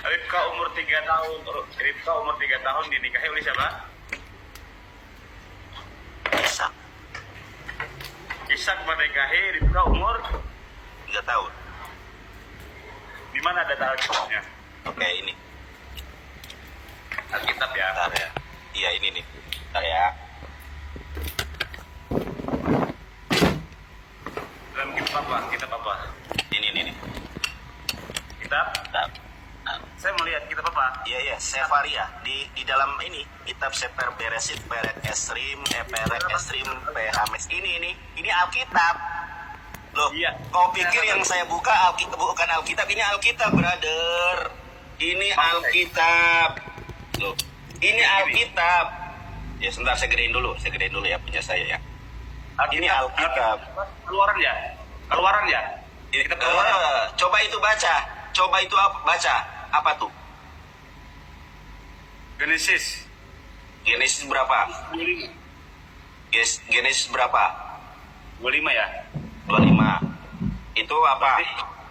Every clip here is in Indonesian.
Ribka umur 3 tahun. Ribka umur 3 tahun dinikahi oleh siapa? Ishak Ishak menikahi Ribka umur 3 tahun. di mana data Alkitabnya? Oke, ini. Alkitab ya. Bentar ya. Iya, ini nih. Bentar ya. Dalam kitab apa? Kitab apa? Ini nih. Kitab? Bentar. Nah, Saya melihat kitab apa? iya, Sefaria di dalam ini kitab Sefer Beresit Peret Esrim Peret Esrim Hames ini Alkitab. Loh, Iya. kau pikir yang saya buka Alkitab bukan Alkitab, ini Alkitab, brother. Ini Alkitab. Loh, ini Alkitab. Ya, sebentar saya gedein dulu ya punya saya ya. Ini Alkitab. Keluaran ya? Keluaran ya? Ini kitab keluaran. Coba itu baca. Coba itu baca. Apa tuh? Genesis. Genesis berapa? 25. Genesis berapa? 25 ya? 25. Itu apa?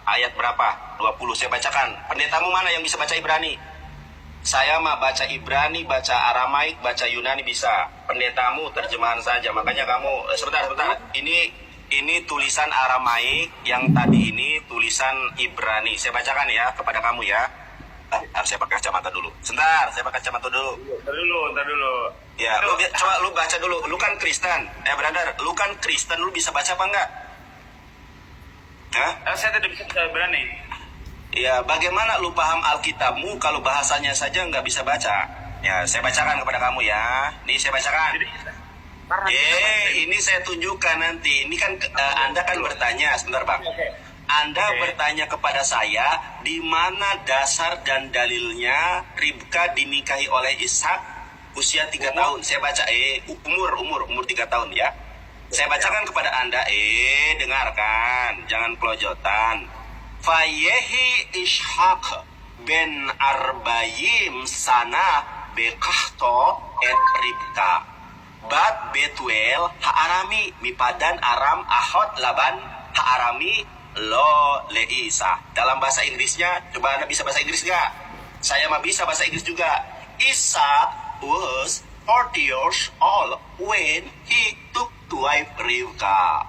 Ayat berapa? 20. Saya bacakan. Pendetamu mana yang bisa baca Ibrani? Saya mah baca Ibrani, baca Aramaik, baca Yunani bisa. Pendetamu terjemahan saja. Makanya kamu sebentar. Ini tulisan Aramaik, yang tadi ini tulisan Ibrani. Saya bacakan ya kepada kamu ya. Harus saya pakai kacamata dulu. Sebentar, saya pakai kacamata dulu. Ntar dulu. Ya, coba lu baca dulu. Lu kan Kristen. Brother, lu kan Kristen, lu bisa baca apa enggak? Hah? Saya tidak bisa berani. Ya, bagaimana lu paham Alkitabmu kalau bahasanya saja nggak bisa baca? Ya, saya bacakan kepada kamu ya. Nih, saya bacakan. Ini saya tunjukkan nanti. Ini kan Anda kan bertanya, sebentar Bang. Anda bertanya kepada saya, di mana dasar dan dalilnya Ribka dinikahi oleh Ishak usia 3 tahun. Saya baca umur 3 tahun ya. Saya bacakan kepada Anda, dengarkan, jangan kelojotan. Fayehi Ishak ben Arbayim sana bekahto et Ribka. Bat Betuel Ha'arami mipadan Aram Ahot Laban Ha'arami lo Leisa. Dalam bahasa Inggrisnya, coba Anda bisa bahasa Inggris nggak? Saya mah bisa bahasa Inggris juga. Ishak was 40 years old when he took to wife Rivka,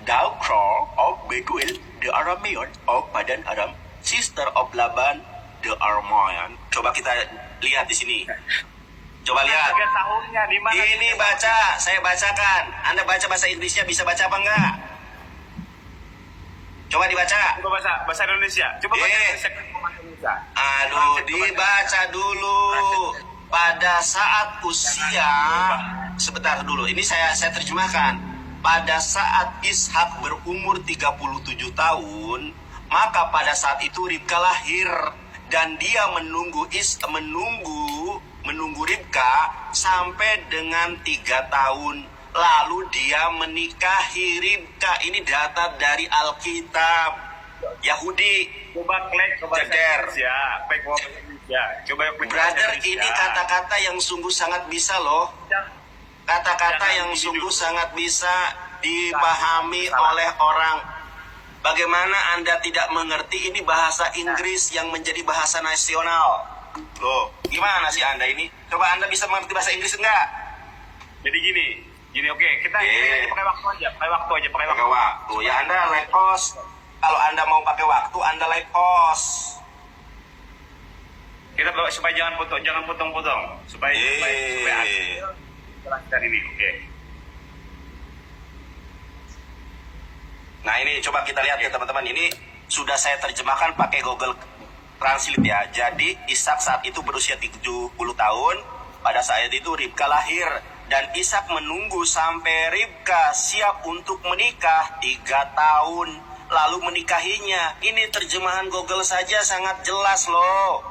daughter of Betuel the Aramean of Padan Aram, sister of Laban the Aramean. Coba kita lihat di sini. Coba lihat. 3 tahunnya di mana? Ini baca, saya bacakan. Anda baca bahasa Inggrisnya bisa baca apa enggak? Coba dibaca. Coba bahasa Indonesia. Coba bahasa Indonesia. Aduh, dibaca dulu. Pada saat usia, sebentar dulu. Ini saya terjemahkan. Pada saat Ishak berumur 37 tahun, maka pada saat itu Ribka lahir dan dia menunggu Ribka sampai dengan 3 tahun. Lalu dia menikahi Ribka. Ini data dari Alkitab Yahudi. Coba klik ke bahasa Inggris ya. Klik ke bahasa Indonesia. Coba klik ke bahasa Brother, Indonesia. ini kata-kata yang sungguh sangat bisa loh. Kata-kata yang sungguh sangat bisa dipahami oleh orang. Bagaimana Anda tidak mengerti ini bahasa Inggris yang menjadi bahasa nasional? Loh, gimana sih Anda ini? Coba Anda bisa mengerti bahasa Inggris enggak? Jadi gini oke, kita pakai waktu aja, pakai waktu. Pakai waktu. Ya Anda like pause. Kalau Anda mau pakai waktu, Anda like pause. Kita supaya jangan potong-potong, supaya jelaskan ini, oke. Nah ini coba kita lihat ya teman-teman. Ini sudah saya terjemahkan pakai Google Translate ya. Jadi Ishak saat itu berusia 70 tahun. Pada saat itu Ribka lahir. Dan Ishak menunggu sampai Ribka siap untuk menikah 3 tahun. Lalu menikahinya. Ini terjemahan Google saja sangat jelas loh.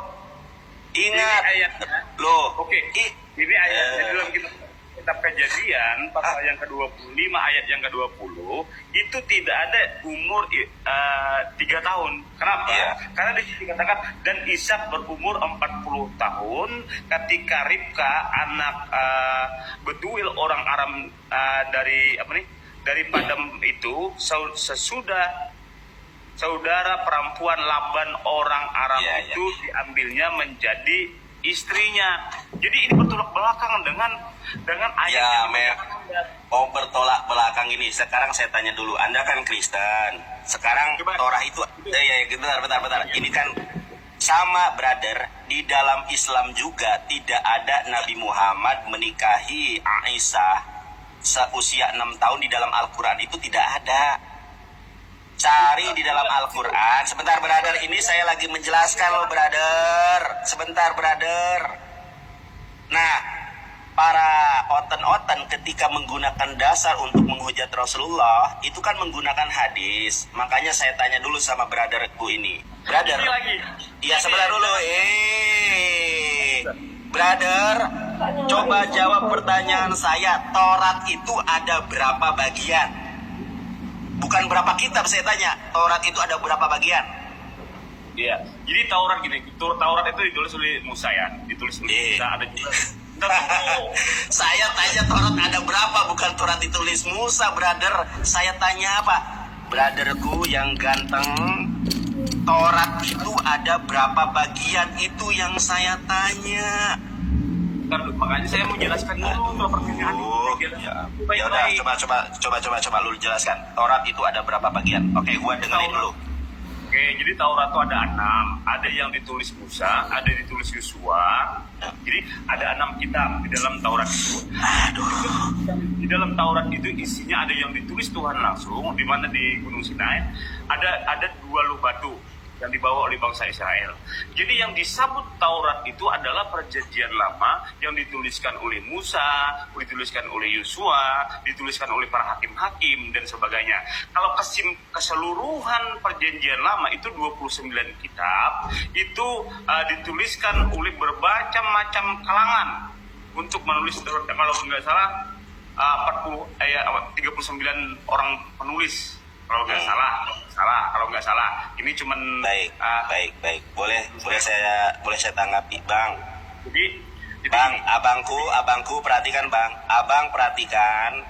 Ingat. Ini ayatnya. Loh. Oke. Ini ayatnya dalam kitab Kejadian pasal yang ke-25 ayat yang ke-20 itu tidak ada umur 3 tahun. Kenapa? Iya. Karena di sini dikatakan dan Ishak berumur 40 tahun ketika Ribka anak Betuel orang Aram dari Padam itu sesudah saudara perempuan Laban orang Aram Iya, itu diambilnya menjadi istrinya. Jadi ini bertolak belakang dengan ayat Ya, yang bertolak belakang ini. Sekarang saya tanya dulu, Anda kan Kristen. Sekarang Coba. Torah itu, bentar. Ini kan sama, brother. Di dalam Islam juga tidak ada Nabi Muhammad menikahi Aisyah seusia 6 tahun di dalam Al-Quran. Itu tidak ada. Cari di dalam Al-Quran. Sebentar, brother. Ini saya lagi menjelaskan loh, brother. Sebentar, brother. Nah, para oten-oten ketika menggunakan dasar untuk menghujat Rasulullah, itu kan menggunakan hadis. Makanya saya tanya dulu sama brotherku ini. Brother. Ini lagi. Iya, sebentar dulu. Brother, coba jawab pertanyaan saya. Taurat itu ada berapa bagian? Bukan berapa kitab saya tanya. Taurat itu ada berapa bagian? Iya. Jadi Taurat gini, Taurat itu ditulis oleh Musa ya, ditulis oleh Musa, ada juga. Saya tanya Taurat ada berapa, bukan Taurat ditulis Musa, brother. Saya tanya apa? Brotherku yang ganteng, Taurat itu ada berapa bagian? Itu yang saya tanya. Makanya saya mau jelaskan dulu kalau pertanyaan itu. Ya udah, coba lu jelaskan. Taurat itu ada berapa bagian? Oke, gua dengerin dulu. Oke, jadi Taurat itu ada 6. Ada yang ditulis Musa, ada yang ditulis Yosua. Jadi ada 6 kitab di dalam Taurat itu. Di dalam Taurat itu isinya ada yang ditulis Tuhan langsung, di mana di Gunung Sinai. Ada 2 loh batu yang dibawa oleh bangsa Israel. Jadi yang disebut Taurat itu adalah perjanjian lama yang dituliskan oleh Musa, dituliskan oleh Yosua, dituliskan oleh para hakim-hakim dan sebagainya. Kalau keseluruhan perjanjian lama itu 29 kitab, itu dituliskan oleh berbagai macam kalangan untuk menulis, kalau nggak salah 39 orang penulis. Kalau nggak salah. Ini cuman Baik. Boleh saya tanggapi, Bang. Jadi Bang, abangku perhatikan, Bang. Abang perhatikan.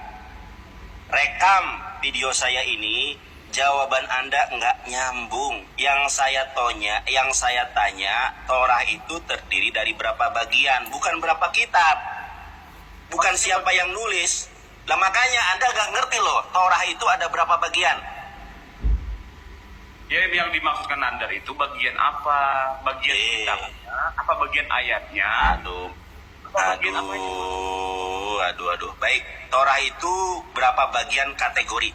Rekam video saya ini, jawaban Anda nggak nyambung. Yang saya tanya, Torah itu terdiri dari berapa bagian, bukan berapa kitab. Bukan siapa yang nulis. Lah makanya Anda nggak ngerti loh, Torah itu ada berapa bagian? ya yang dimaksudkan Nandar itu bagian apa? Bagian kitabnya? Apa bagian ayatnya? Aduh. Bagian apa itu? Aduh. Baik, Torah itu berapa bagian kategori?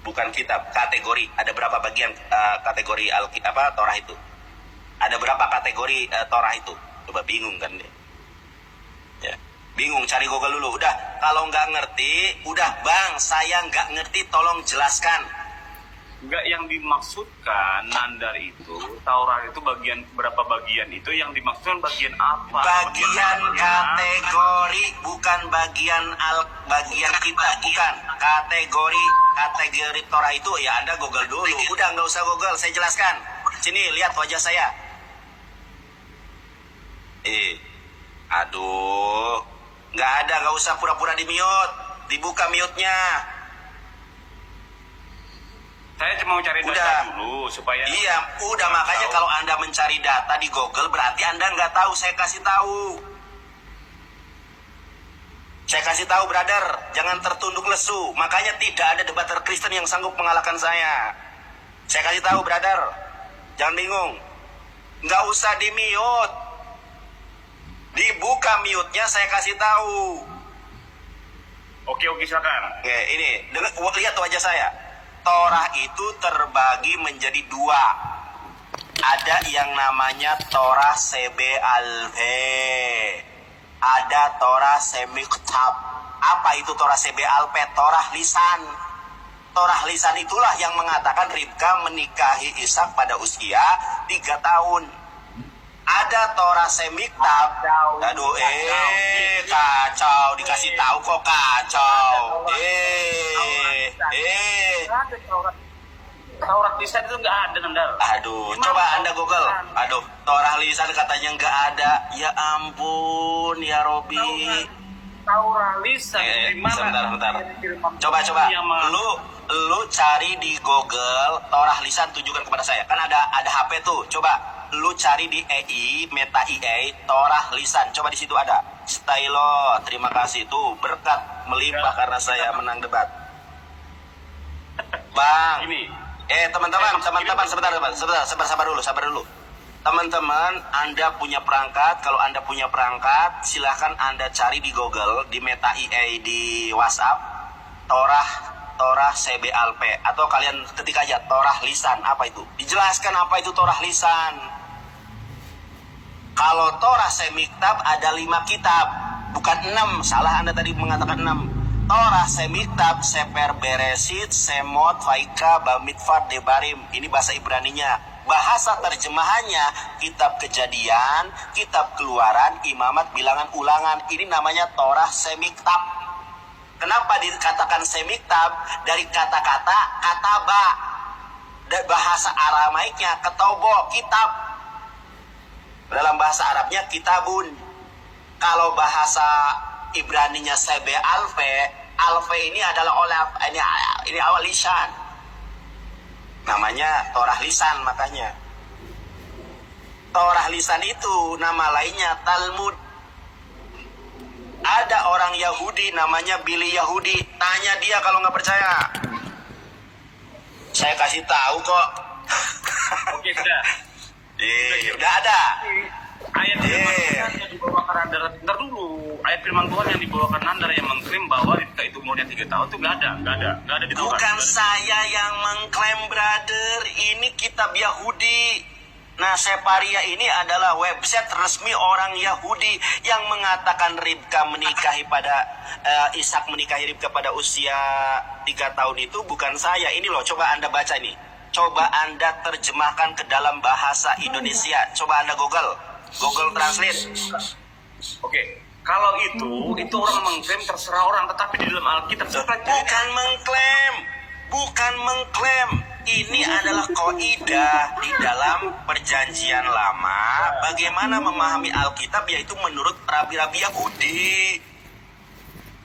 Bukan kitab, kategori. Ada berapa bagian kategori Torah itu? Ada berapa kategori Torah itu? Coba bingung kan dia. Ya. Bingung, cari Google dulu. Udah, kalau nggak ngerti, udah Bang, saya nggak ngerti, tolong jelaskan. Enggak, yang dimaksudkan Nandar itu, Taurat itu berapa bagian itu yang dimaksudkan bagian apa? Bagian kategori, bukan bagian kita, bukan. Kategori Torah itu ya Anda Google dulu. Udah, nggak usah Google, saya jelaskan. Sini, lihat wajah saya. Aduh. Nggak usah pura-pura di-mute. Dibuka mute-nya. Saya cuma mau cari data dulu supaya... Iya, udah makanya kalau Anda mencari data di Google berarti Anda nggak tahu, saya kasih tahu. Saya kasih tahu, brother, jangan tertunduk lesu. Makanya tidak ada debater Kristen yang sanggup mengalahkan saya. Saya kasih tahu, brother. Jangan bingung. Nggak usah di-mute. Dibuka mute-nya, saya kasih tahu. Oke, silakan. Oke, ini, lihat wajah saya. Torah itu terbagi menjadi 2. Ada yang namanya Torah Sebe-Alpeh. Ada Torah Semiktab. Apa itu Torah Sebe-Alpeh? Torah lisan. Torah lisan itulah yang mengatakan Ribka menikahi Ishak pada usia 3 tahun. Ada Torah Semiktab. Aduh, kacau. Dikasih tahu kok kacau. Taurat lisan itu nggak ada, Nandar. Aduh, coba Anda Google. Aduh, Torah lisan katanya nggak ada. Ya ampun, ya Robi. Taurat lisan di mana? Sebentar. Coba. Lu cari di Google Taurat lisan, tunjukkan kepada saya. Kan ada HP tuh. Coba lu cari di Meta EA Taurat lisan. Coba di situ ada. Stylo, terima kasih tuh, berkat melimpah karena saya menang debat. Bang. Ini. Teman-teman, sebentar, sabar dulu. Teman-teman, Anda punya perangkat. Kalau Anda punya perangkat, silahkan Anda cari di Google, di Meta EA, di WhatsApp, Torah CB Alpe, atau kalian ketik aja Torah lisan. Apa itu? Dijelaskan apa itu Torah lisan. Kalau Torah Semiktab ada 5 kitab, bukan 6. Salah Anda tadi mengatakan 6. Torah Semiktab, Sefer Beresit, Semot, Vaika, Bamidbar, Debarim. Ini bahasa Ibraninya. Bahasa terjemahannya kitab Kejadian, kitab Keluaran, Imamat, Bilangan, Ulangan. Ini namanya Torah Semiktab. Kenapa dikatakan Semiktab? Dari kata-kata kataba. Dan bahasa Aramaiknya ketobo, kitab. Dalam bahasa Arabnya kitabun. Kalau bahasa Ibraninya Sebe Alfe ini adalah ini awal lisan. Namanya Torah lisan, makanya. Torah lisan itu nama lainnya Talmud. Ada orang Yahudi namanya Billy Yahudi. Tanya dia kalau nggak percaya. Saya kasih tahu kok. Oke, sudah. Udah ada. Ayat firman Tuhan yang dibawakan Anda, bentar dulu. Ayat firman Tuhan yang dibawakan Anda yang mengklaim bahwa Ribka itu umurnya 3 tahun itu nggak ada di Taurat. Bukan saya yang mengklaim, brother. Ini kitab Yahudi. Nah, Separia ini adalah website resmi orang Yahudi yang mengatakan Ribka menikahi Ishak menikahi Ribka pada usia 3 tahun itu bukan saya. Ini loh, coba Anda baca ini. Coba Anda terjemahkan ke dalam bahasa Indonesia. Coba Anda Google Translate. Oke, kalau itu orang mengklaim, terserah orang, tetapi di dalam Alkitab bukan mengklaim. Ini adalah kaidah di dalam Perjanjian Lama bagaimana memahami Alkitab, yaitu menurut rabi-rabi Yahudi.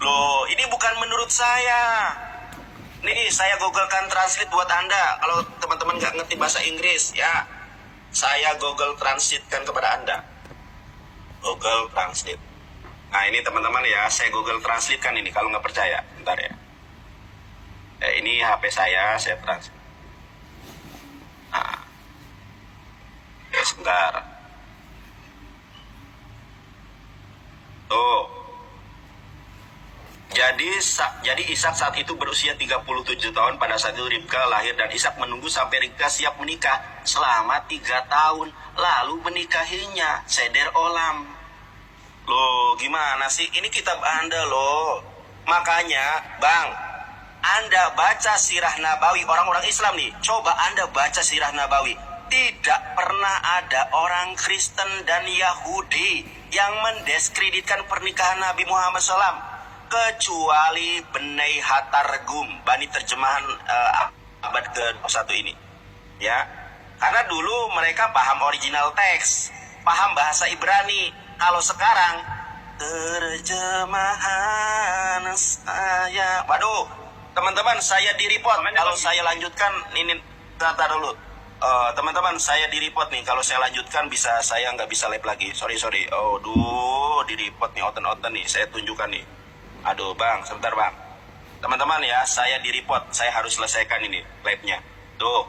Loh, ini bukan menurut saya. Nih, saya Googlekan Translate buat Anda. Kalau teman-teman nggak ngerti bahasa Inggris, ya saya Google Translate-kan kepada Anda. Google Translate. Nah, ini teman-teman ya, saya Google Translate-kan ini kalau nggak percaya. Bentar ya. Ini HP saya translate. Nah. Ya, sebentar. Tuh. Jadi Ishak saat itu berusia 37 tahun pada saat itu Ribka lahir, dan Ishak menunggu sampai Ribka siap menikah selama 3 tahun. Lalu menikahinya, Seder Olam. Loh, gimana sih? Ini kitab Anda loh. Makanya, Bang, Anda baca Sirah Nabawi, orang-orang Islam nih. Coba Anda baca Sirah Nabawi. Tidak pernah ada orang Kristen dan Yahudi yang mendiskreditkan pernikahan Nabi Muhammad SAW. Kecuali Benai Hatargum, Bani terjemahan abad ke-1 ini. Ya. Karena dulu mereka paham original teks, paham bahasa Ibrani. Kalau sekarang terjemahan saya, waduh, teman-teman, saya di-report kalau saya lanjutkan ini. Tata dulu. Teman-teman, saya di-report nih. Kalau saya lanjutkan saya nggak bisa live lagi. Sorry. Di-report nih, oten-oten nih. Saya tunjukkan nih. Aduh, Bang, sebentar, Bang. Teman-teman ya, saya di-report. Saya harus selesaikan ini live-nya. Tuh.